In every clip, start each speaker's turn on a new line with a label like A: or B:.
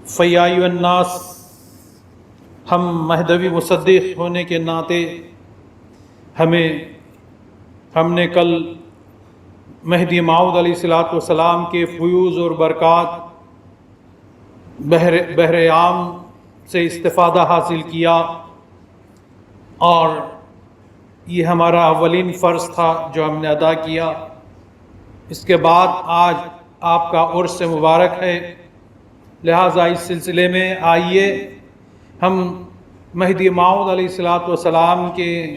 A: فیا ایھا الناس، ہم مہدوی مصدق ہونے کے ناطے ہم نے کل مہدی موعود علیہ السلام کے فیوض اور برکات بحر عام سے استفادہ حاصل کیا، اور یہ ہمارا اولین فرض تھا جو ہم نے ادا کیا۔ اس کے بعد آج آپ کا عرس مبارک ہے، لہٰذا اس سلسلے میں آئیے ہم مہدی موعود علیہ السلام کے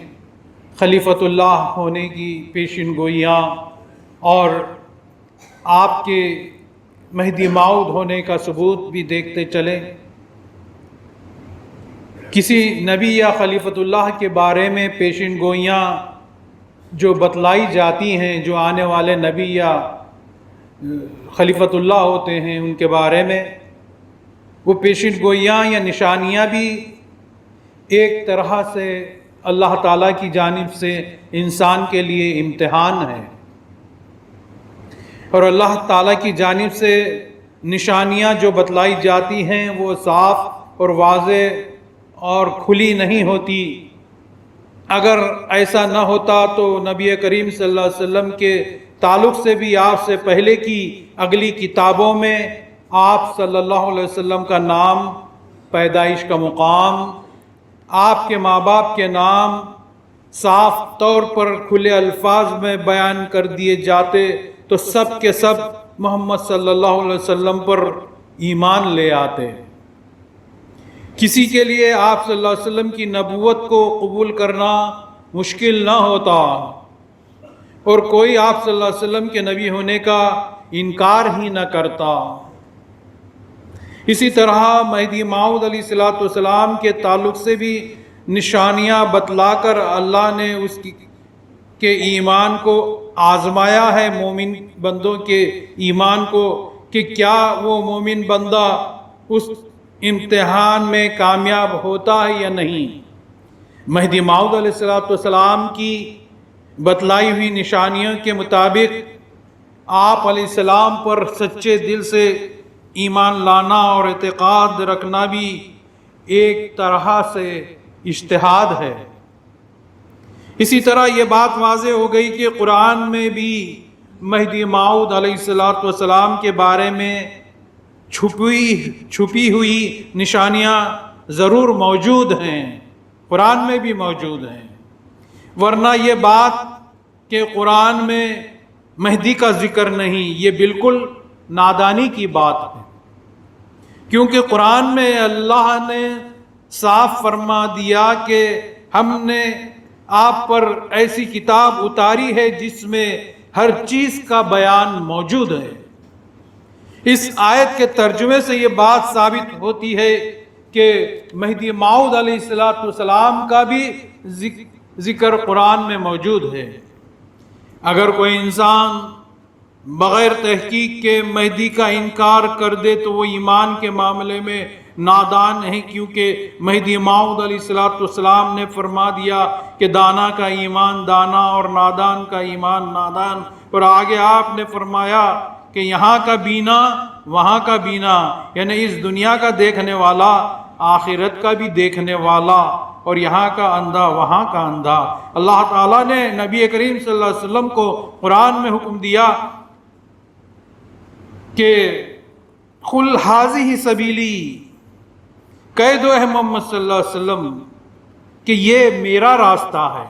A: خلیفۃ اللہ ہونے کی پیشین گوئیاں اور آپ کے مہدی موعود ہونے کا ثبوت بھی دیکھتے چلیں۔ کسی نبی یا خلیفۃ اللہ کے بارے میں پیشین گوئیاں جو بتلائی جاتی ہیں، جو آنے والے نبی یا خلیفۃ اللہ ہوتے ہیں ان کے بارے میں، وہ پیشین گوئیاں یا نشانیاں بھی ایک طرح سے اللہ تعالیٰ کی جانب سے انسان کے لیے امتحان ہے، اور اللہ تعالیٰ کی جانب سے نشانیاں جو بتلائی جاتی ہیں وہ صاف اور واضح اور کھلی نہیں ہوتی۔ اگر ایسا نہ ہوتا تو نبی کریم صلی اللہ علیہ وسلم کے تعلق سے بھی آپ سے پہلے کی اگلی کتابوں میں آپ صلی اللہ علیہ وسلم کا نام، پیدائش کا مقام، آپ کے ماں باپ کے نام صاف طور پر کھلے الفاظ میں بیان کر دیے جاتے تو سب کے سب محمد صلی اللہ علیہ وسلم پر ایمان لے آتے۔ کسی کے لیے آپ صلی اللہ علیہ وسلم کی نبوت کو قبول کرنا مشکل نہ ہوتا، اور کوئی آپ صلی اللہ علیہ وسلم کے نبی ہونے کا انکار ہی نہ کرتا۔ اسی طرح مہدی موعود علیہ السلام کے تعلق سے بھی نشانیاں بتلا کر اللہ نے اس کے ایمان کو آزمایا ہے، مومن بندوں کے ایمان کو، کہ کیا وہ مومن بندہ اس امتحان میں کامیاب ہوتا ہے یا نہیں۔ مہدی موعود علیہ السلام کی بتلائی ہوئی نشانیوں کے مطابق آپ علیہ السلام پر سچے دل سے ایمان لانا اور اعتقاد رکھنا بھی ایک طرح سے اجتہاد ہے۔ اسی طرح یہ بات واضح ہو گئی کہ قرآن میں بھی مہدی موعود علیہ السلام کے بارے میں چھپی ہوئی نشانیاں ضرور موجود ہیں، قرآن میں بھی موجود ہیں، ورنہ یہ بات کہ قرآن میں مہدی کا ذکر نہیں، یہ بالکل نادانی کی بات ہے، کیونکہ قرآن میں اللہ نے صاف فرما دیا کہ ہم نے آپ پر ایسی کتاب اتاری ہے جس میں ہر چیز کا بیان موجود ہے۔ اس آیت کے ترجمے سے یہ بات ثابت ہوتی ہے کہ مہدی موعود علیہ السلام کا بھی ذکر قرآن میں موجود ہے۔ اگر کوئی انسان بغیر تحقیق کے مہدی کا انکار کر دے تو وہ ایمان کے معاملے میں نادان ہے، کیونکہ مہدی موعود علیہ السلام نے فرما دیا کہ دانا کا ایمان دانا اور نادان کا ایمان نادان، اور آگے آپ نے فرمایا کہ یہاں کا بینا وہاں کا بینا، یعنی اس دنیا کا دیکھنے والا آخرت کا بھی دیکھنے والا، اور یہاں کا اندھا وہاں کا اندھا۔ اللہ تعالیٰ نے نبی کریم صلی اللہ علیہ وسلم کو قرآن میں حکم دیا کہ قل ھذہ سبیلی، کہہ دو اے محمد صلی اللہ علیہ وسلم کہ یہ میرا راستہ ہے،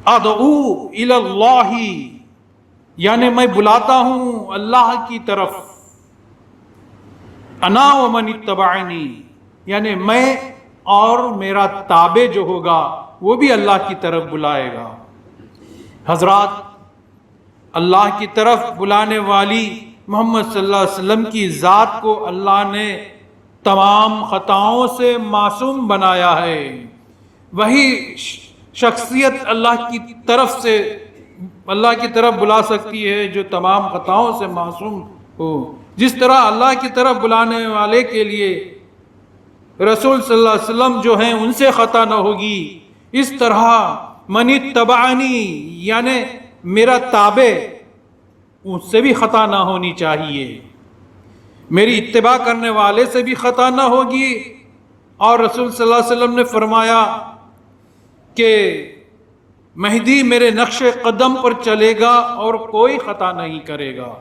A: ادعو الی اللہ، یعنی میں بلاتا ہوں اللہ کی طرف، انا ومن اتبعنی، یعنی میں اور میرا تابع جو ہوگا وہ بھی اللہ کی طرف بلائے گا۔ حضرات، اللہ کی طرف بلانے والی محمد صلی اللہ علیہ وسلم کی ذات کو اللہ نے تمام خطاؤں سے معصوم بنایا ہے۔ وہی شخصیت اللہ کی طرف بلا سکتی ہے جو تمام خطاؤں سے معصوم ہو۔ جس طرح اللہ کی طرف بلانے والے کے لیے رسول صلی اللہ علیہ وسلم جو ہیں ان سے خطا نہ ہوگی، اس طرح من اتبعنی یعنی میرا تابع، اس سے بھی خطا نہ ہونی چاہیے۔ میری اتباع کرنے والے سے بھی خطا نہ ہوگی، اور رسول صلی اللہ علیہ وسلم نے فرمایا کہ مہدی میرے نقش قدم پر چلے گا اور کوئی خطا نہیں کرے گا۔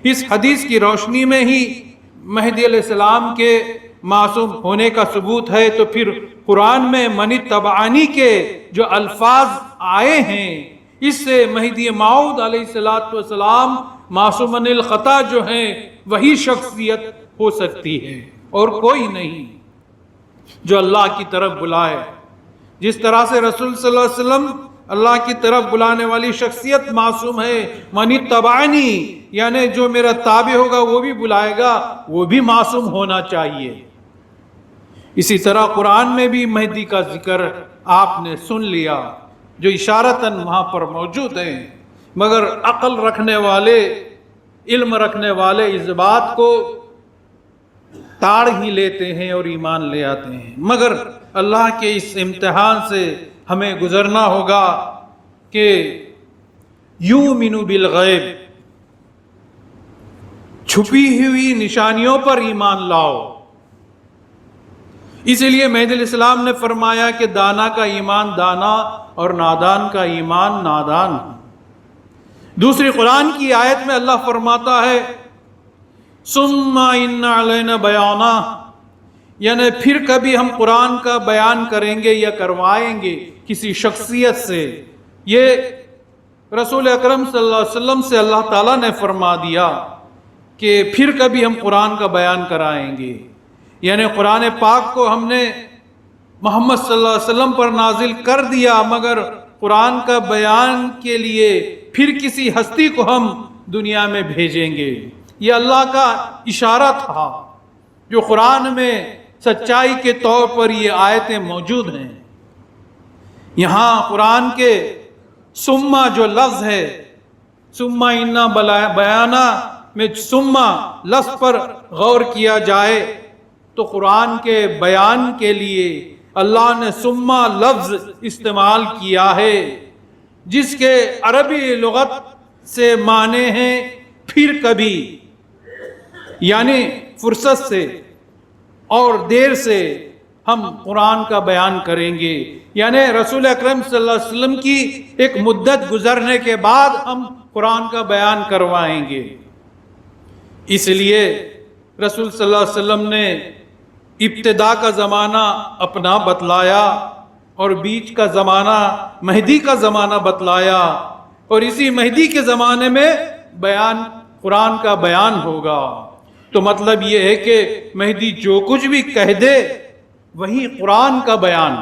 A: اس حدیث کی روشنی میں ہی مہدی علیہ السلام کے معصوم ہونے کا ثبوت ہے، تو پھر قرآن میں من اتبعنی کے جو الفاظ آئے ہیں، اس سے مہدی موعود علیہ السلام معصوم عن الخطا جو ہیں وہی شخصیت ہو سکتی ہے اور کوئی نہیں، جو اللہ کی طرف بلائے۔ جس طرح سے رسول صلی اللہ علیہ وسلم اللہ کی طرف بلانے والی شخصیت معصوم ہے، من اتبعنی یعنی جو میرا تابع ہوگا وہ بھی بلائے گا، وہ بھی معصوم ہونا چاہیے۔ اسی طرح قرآن میں بھی مہدی کا ذکر آپ نے سن لیا، جو اشارتاً وہاں پر موجود ہیں، مگر عقل رکھنے والے، علم رکھنے والے اس بات کو تاڑ ہی لیتے ہیں اور ایمان لے آتے ہیں۔ مگر اللہ کے اس امتحان سے ہمیں گزرنا ہوگا کہ یؤمن بالغیب، چھپی ہوئی نشانیوں پر ایمان لاؤ۔ اسی لیے مہدی علیہ السلام نے فرمایا کہ دانا کا ایمان دانا اور نادان کا ایمان نادان۔ دوسری قرآن کی آیت میں اللہ فرماتا ہے ثم ان علینا بیانا، یعنی پھر کبھی ہم قرآن کا بیان کریں گے یا کروائیں گے کسی شخصیت سے۔ یہ رسول اکرم صلی اللہ علیہ وسلم سے اللہ تعالیٰ نے فرما دیا کہ پھر کبھی ہم قرآن کا بیان کرائیں گے، یعنی قرآن پاک کو ہم نے محمد صلی اللہ علیہ وسلم پر نازل کر دیا، مگر قرآن کا بیان کے لیے پھر کسی ہستی کو ہم دنیا میں بھیجیں گے۔ یہ اللہ کا اشارہ تھا، جو قرآن میں سچائی کے طور پر یہ آیتیں موجود ہیں۔ یہاں قرآن کے سما جو لفظ ہے، سما انا بیانا میں سما لفظ پر غور کیا جائے تو قرآن کے بیان کے لیے اللہ نے سما لفظ استعمال کیا ہے، جس کے عربی لغت سے معنی ہیں پھر کبھی، یعنی فرصت سے اور دیر سے ہم قرآن کا بیان کریں گے، یعنی رسول اکرم صلی اللہ علیہ وسلم کی ایک مدت گزرنے کے بعد ہم قرآن کا بیان کروائیں گے۔ اس لیے رسول صلی اللہ علیہ وسلم نے ابتدا کا زمانہ اپنا بتلایا اور بیچ کا زمانہ مہدی کا زمانہ بتلایا، اور اسی مہدی کے زمانے میں بیان قرآن کا بیان ہوگا۔ تو مطلب یہ ہے کہ مہدی جو کچھ بھی کہہ دے وہی قرآن کا بیان،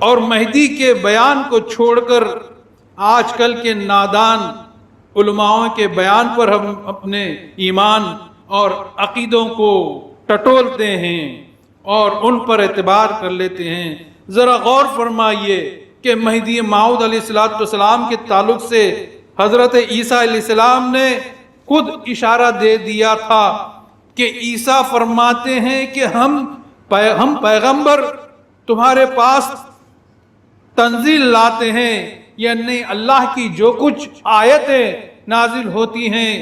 A: اور مہدی کے بیان کو چھوڑ کر آج کل کے نادان علماء کے بیان پر ہم اپنے ایمان اور عقیدوں کو ٹٹولتے ہیں اور ان پر اعتبار کر لیتے ہیں۔ ذرا غور فرمائیے کہ مہدی موعود علیہ السلام کے تعلق سے حضرت عیسیٰ علیہ السلام نے خود اشارہ دے دیا تھا کہ عیسیٰ فرماتے ہیں کہ ہم پیغمبر تمہارے پاس تنزیل لاتے ہیں، یعنی اللہ کی جو کچھ آیتیں نازل ہوتی ہیں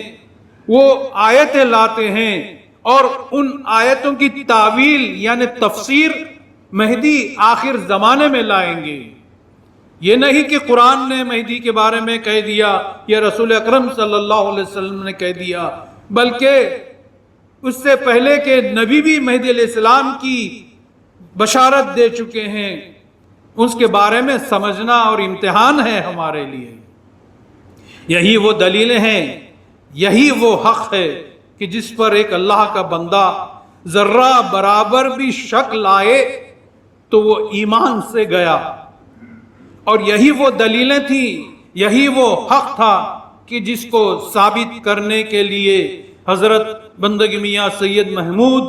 A: وہ آیتیں لاتے ہیں، اور ان آیتوں کی تعویل یعنی تفسیر مہدی آخر زمانے میں لائیں گے۔ یہ نہیں کہ قرآن نے مہدی کے بارے میں کہہ دیا یا رسول اکرم صلی اللہ علیہ وسلم نے کہہ دیا، بلکہ اس سے پہلے کے نبی بھی مہدی علیہ السلام کی بشارت دے چکے ہیں۔ اس کے بارے میں سمجھنا اور امتحان ہے ہمارے لیے۔ یہی وہ دلیلیں ہیں، یہی وہ حق ہے کہ جس پر ایک اللہ کا بندہ ذرہ برابر بھی شک لائے تو وہ ایمان سے گیا، اور یہی وہ دلیلیں تھیں، یہی وہ حق تھا کہ جس کو ثابت کرنے کے لیے حضرت بندگی میاں سید محمود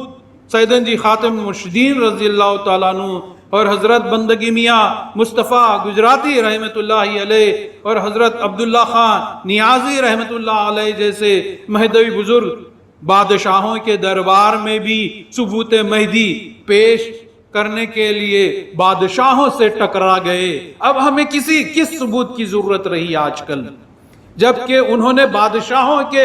A: سیدن جی خاتم المرشدین رضی اللہ تعالیٰ عنہ اور حضرت بندگی میاں مصطفیٰ گجراتی رحمۃ اللہ علیہ اور حضرت عبداللہ خان نیازی رحمۃ اللہ علیہ جیسے مہدوی بزرگ بادشاہوں کے دربار میں بھی ثبوت مہدی پیش کرنے کے لیے بادشاہوں سے ٹکرا گئے۔ اب ہمیں کس ثبوت کی ضرورت رہی آج کل، جبکہ انہوں نے بادشاہوں کے